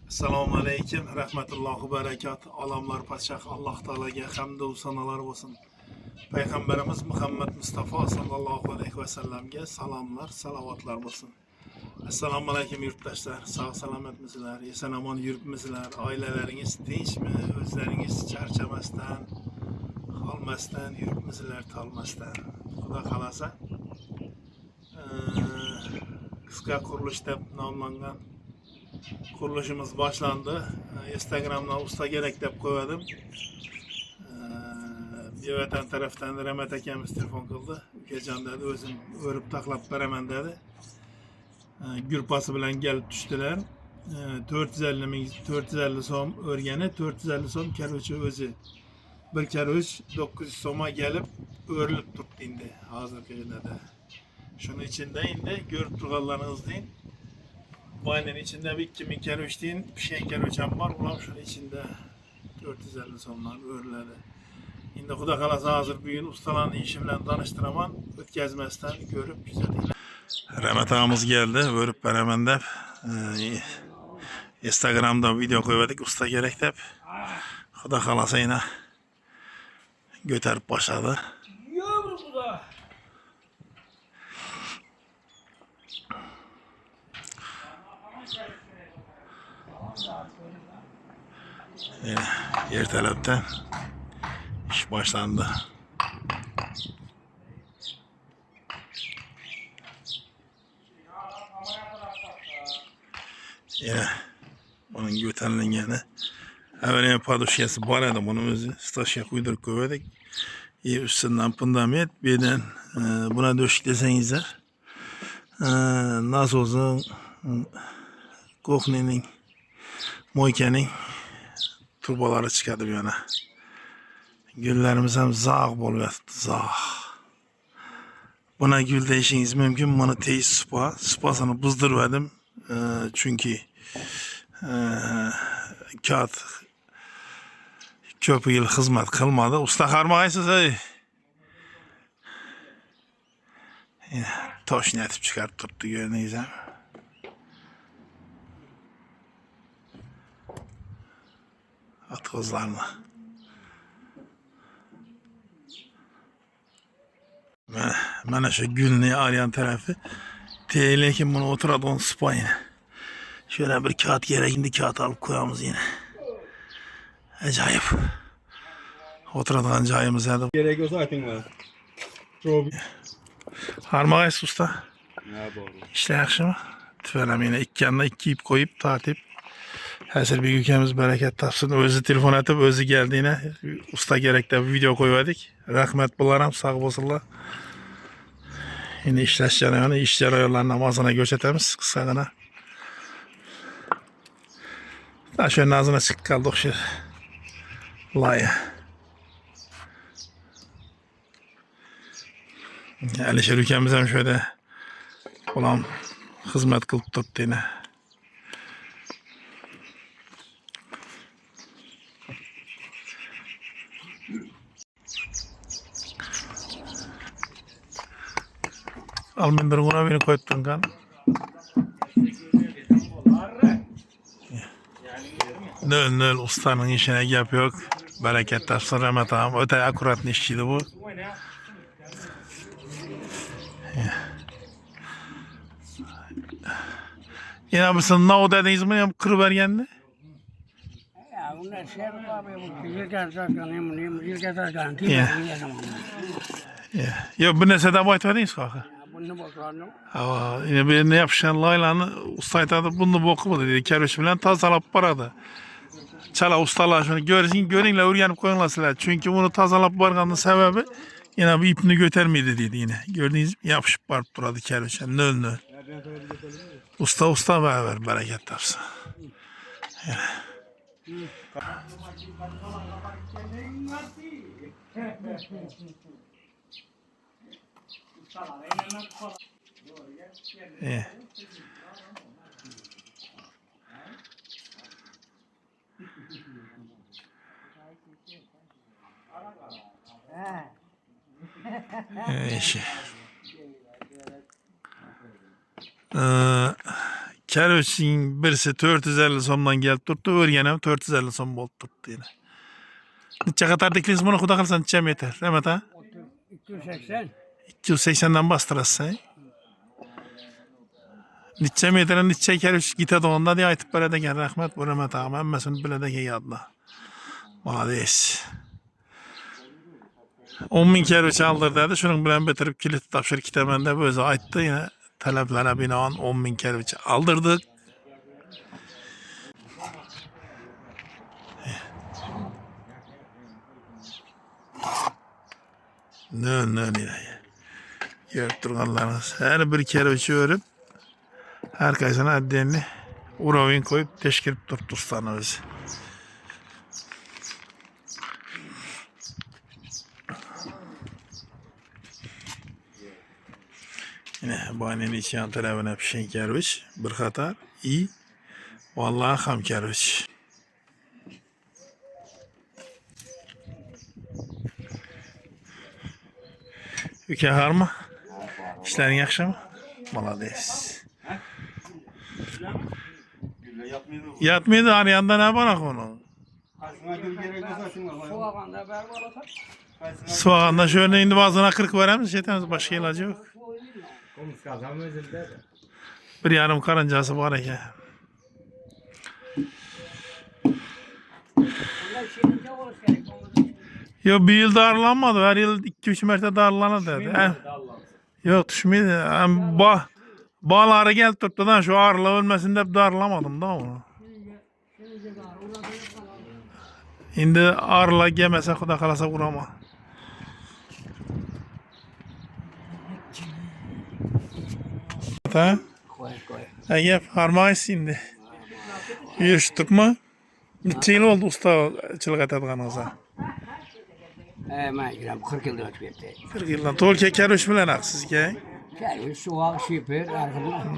Assalomu alaykum, rahmatullohi barakat. Alamlar paşak Allah Teala'ga hamd ve sanalar olsun. Peygamberimiz Muhammed Mustafa sallallahu aleyhi ve sellem'ge salamlar, salavatlar olsun. Assalomu alaykum yurttaşlar. Sağ selamet misler? Esen aman yürüpmizler? Aileleriniz dinç mi? Özleriniz çarçamasdan, kalmasdan, yürüpmizler, talmasdan. Xuda kalasa. Kıska kuruluş deb nomlangan kuruluşumuz başlandı. Instagram'dan usta gerek deb koymadım. Bir vatan taraftan da Rahmet akamiz telefon kıldı. Geçen dedi özüm örüp taklap beramen dedi. Gürpası bilen gelip düştüler. 450 so'm örgeni, 450 so'm kervüçü özü. Bir kervüç 900 so'ma gelip örülüp tuttu indi hazırki günde de. Şunun içinde indi görüp turganlarınız deyin. Baynen içinde bir 2000 kervüç deyin, bir şey kervüçem var. Ulan şunun içinde 450 so'mlar örüledi. Şimdi Xuda kalasa hazır bugün ustaların işimle tanıştıraman, ötkezmezden görüp güzel. Rahmet ağamız geldi, örüp beraber de Instagram'da video koymadık, usta gerek de Xuda kalasa yine götürüp başladı. Ertelepten iş başlandı. Yine bunun götürüleni evvela paduşyası var idi bunun özü stajya kuydurup koymadık. Üstünden pındamet birden buna döşük desengizler nasıl olsun Kokne'nin Moyke'nin turbaları çıkardı bir yana. Güllerimiz hem zağ boluyor. Zağ. Buna gül değişiniz mümkün. Bana teyiz sıpa. Sıpasını bızdırmadım. Çünkü kağıt köpü yıl hizmet kılmadı. Usta karmağaysız ey. Toş netip çıkartıp tuttu görünüyoruz. At kızlarını. Bana şu gülünü arayan tarafı tehlikeli bunu oturadı on sıpa yine. Şöyle bir kağıt gerekindi kağıt alıp koyamız yine. Acayip. Oturadıgan cayımız ya da. Gerek yok zaten var. Harmağayız usta. Ne doğru. İşte yakışımı. Tüfelem yine iki yanına iki ip koyup tartip. Her bir ülkemiz bereket tapsın. Özü telefon atıp özü geldiğine usta gerekte bir video koyuverdik. Rahmet bularım sağ olsunlar. Yine işleş yanıyor. İş yarıyorlar namazına göç etemiz kısakına. Daha şöyle ağzına çık kaldık şu laya. Yani şu ülkemizden şöyle ulan hizmet kılıp tuttu yine. Almindir buna beni koyttun kan. Nöl ustanın işine yapıyor. Bereket tapsın Rahmet ağam. Öte akurat işçiydi bu. Yine mısın ne o dediniz mi kırıvergenli? Ya bunlar şey yapıyor, bu yıllar zaten Ya bu ne sedam ayet verdiniz kanka? bunu bakalım. Ha, yine bir ne yapışan laylanı ustaytadı bunu bokumadı dedi. Kerüş bilen tazalap paradı. Çala ustalar şunu görünle öğrenip koyunlar sizler. Çünkü bunu tazalap barganın sebebi yine bir ipini götürmedi dedi yine. Gördüğünüz gibi yapışıp barıp duradı kerüş. Nöl. Usta beraber bereket tapsın. İşi. Keröçün birisi 450 somdan gelip tuttu, örgenem 450 som bolup tuttu yine. Neçe kadar dikliyiz bunu kuda kalsan neçe meter, Mehmet ha? 280. 280'den bastırasın. Neçe metren neçe keröç gitedi onda diye aytıp böyle de gel rahmet bu Mehmet ağam, emmesini bile de gel adına. Malades. 10.000 keröç aldır dedi, şunun bilen bitirip kilit tapşır kitabında böyle ayttı yine. Taleplere binaen 10.000 keröç aldırdık. Ne görüp durganlarınız. Her bir keröçü örüp herkesin addenini uravin koyup teşkilip turttursanız. Yine bahanenin içi yan tarafına pişen keröç bir katar iyi. Vallahi ham keröç. Üke harma. İşlerin yakşı mı? Malades. Yatmıyordu arayandan ne bana konu? Soğukanda berber olsa. Soğanda şöyle indi bazına 40 veremiz. Şeytanız başka ilacı yok. Bir yarım karıncası var ya. Onlar şeyince olur gerek. Yok bir yıl darlanmadı. Her yıl 2-3 mertebe darlanır dedi. Yok düşmedi. Bağları gel tuttudan şu ağırlığı ölmesinde hep darlamadım da onu. Şimdi ağırlığı gemese kuda kalasa kurama. Ha? Koy. Yap harmayı şimdi. Yürüştük mü? Neçe yıl oldu usta çılık etadiganınıza? Ben girem 40 yıldır ötüp etti. 40 yıldan. Tolke kerüş bilen aksizke. Gel soğuk şiper arkadan.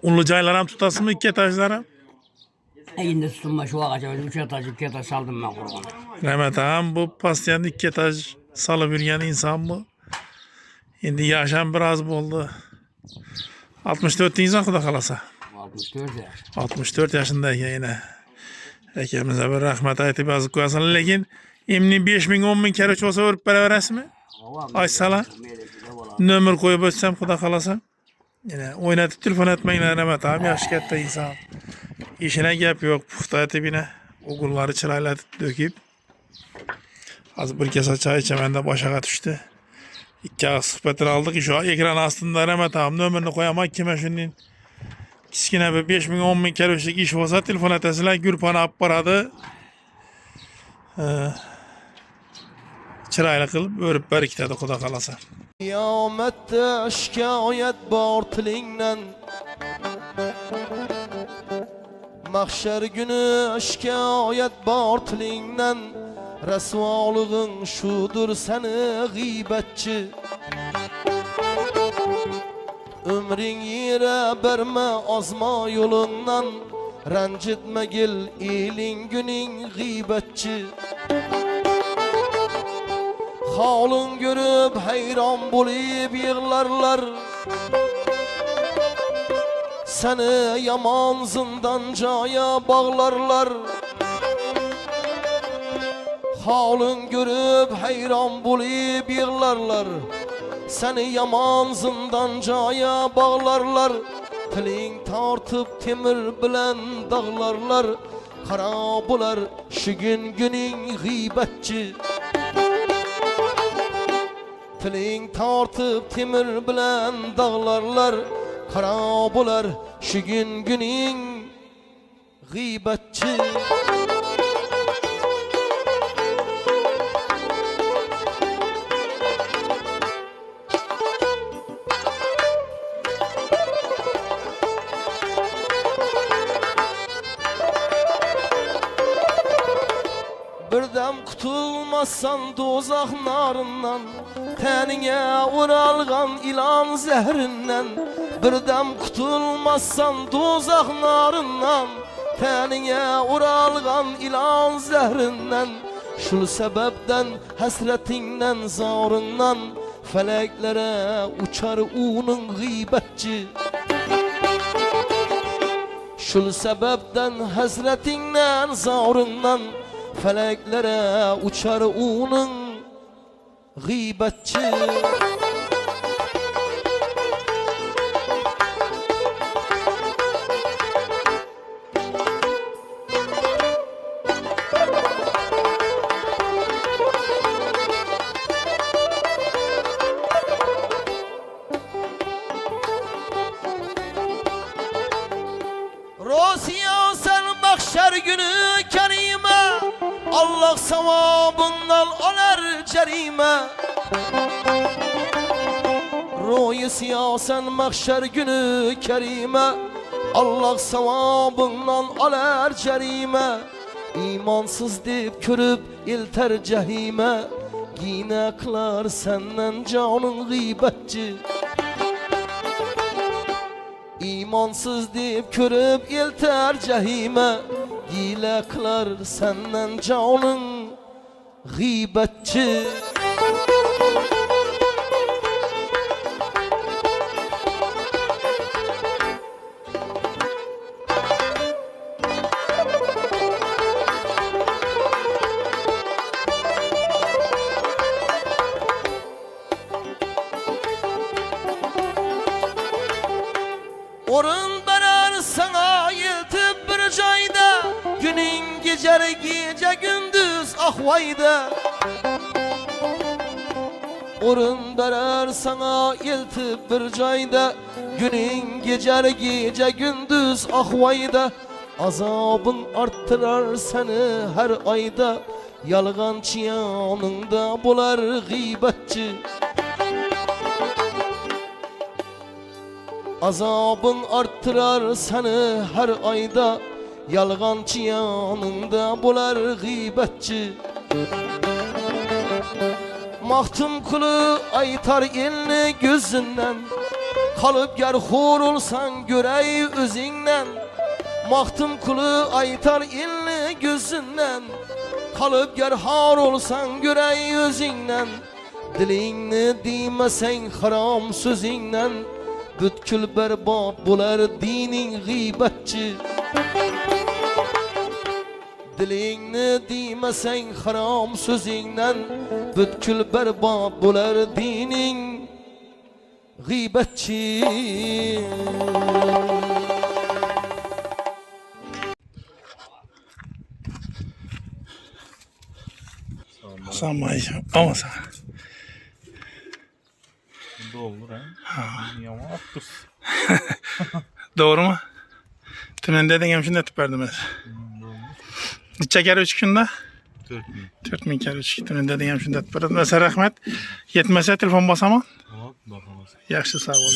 Unlu caylaram tutasın mı iki etajlara? Elinde tutulma şu ağaca 3 etaj 2 etaj saldım ben kurbanı. Mehmet ağam bu pastayanın iki etaj salı bürgen insan bu. Şimdi yaşam biraz oldu. 64 insan kuda kalasa. 64 yaş. 64 yaşındayken yine. Ekemize bir rahmet ayeti bazı koyasın. Lakin emni 5.000 10.000 kerüç olsa örüp beraber mi? Ay sala. Nömür koyup ötsem kuda kalasa. Yine oynatıp telefon etmeyin Mehmet ağam yaşkette insan. İşine gap yok. Puhta etibine. Okulları çıraylatıp döküp. Az bir kese çay içemen de başa düştü. İki ağız sıhbetini aldık. Şu ekran aslında Mehmet ağam nömrünü koyamak kime şunun. Kiskine bir 5.000 10.000 kerüşlük iş olsa telefon etesiyle Gürpan'a apparadı. Çırayla kılıp örüp berikitedi kuda kalasa. Kıyamette şikayet bar tilinden Mahşer günü şikayet bar tilinden Resvalığın şudur seni gıybetçi Ömrin yere berme azma yolundan Rencitme gel ilin günün gıybetçi Halın görüp hayran bulup yığlarlar Seni yaman zindancaya bağlarlar Halın görüp hayran bulup yığlarlar Seni yaman zindancaya bağlarlar Tilin tartıp temir bilen dağlarlar Kara bular şu günün gıybetçi Tilin tartıp temir bilen dağlarlar Kara bular şu günün gıybetçi Birdem kutulmazsan dozak narından Tenine uralgan ilan zehrinden Birdem kutulmazsan dozak narından Tenine uralgan ilan zehrinden Şu sebepten hasretinden zarından Feleklere uçar unun gıybetçi Şul sebepten hazretinden zavrından feleklere uçar onun gıybetçi. Rosiya sen mahşer günü kerime, Allah sevabından alar cerime. Rosiya sen mahşer günü kerime, Allah sevabından alar cerime. İmansız deyip körüp ilter cehime, yine kılar senden canın gıybetçi. İmansız deyip körüp ilter cehime, gile kılar senden canın gıybetçi. Orun verer sana yıltıp bir cayda, günün geçer gece gündüz ahvayda. Orun verer sana yıltıp bir cayda, günün geçer gece gündüz ahvayda. Azabın arttırar seni her ayda, yalgancı yanında bular gıybetçi. Azabın arttırar seni her ayda, yalgancı yanında bular gıybetçi. Mahtum kulu aytar elini gözünden, kalıp ger hor olsan görey özünden. Mahtum kulu aytar elini gözünden, kalıp ger har olsan görey özünden. Dilingni diymesen haram sözünden, bütkül berbat bular dinin gıybetçi. Dilingni diymesen haram sözünden, bütkül berbat bular dinin gıybetçi. Sanmayacağım ama sen. Bu da olur ha. Yama attır. Doğru mu? Tünende de şunu etip verdim. Neçe kere 3 günde? 4000. 4000 kere 3 tünende de şunu etip verdim. Mesela rahmet. Yetmese telefon basamam. Bak bakalım. Yaxşı sağ ol.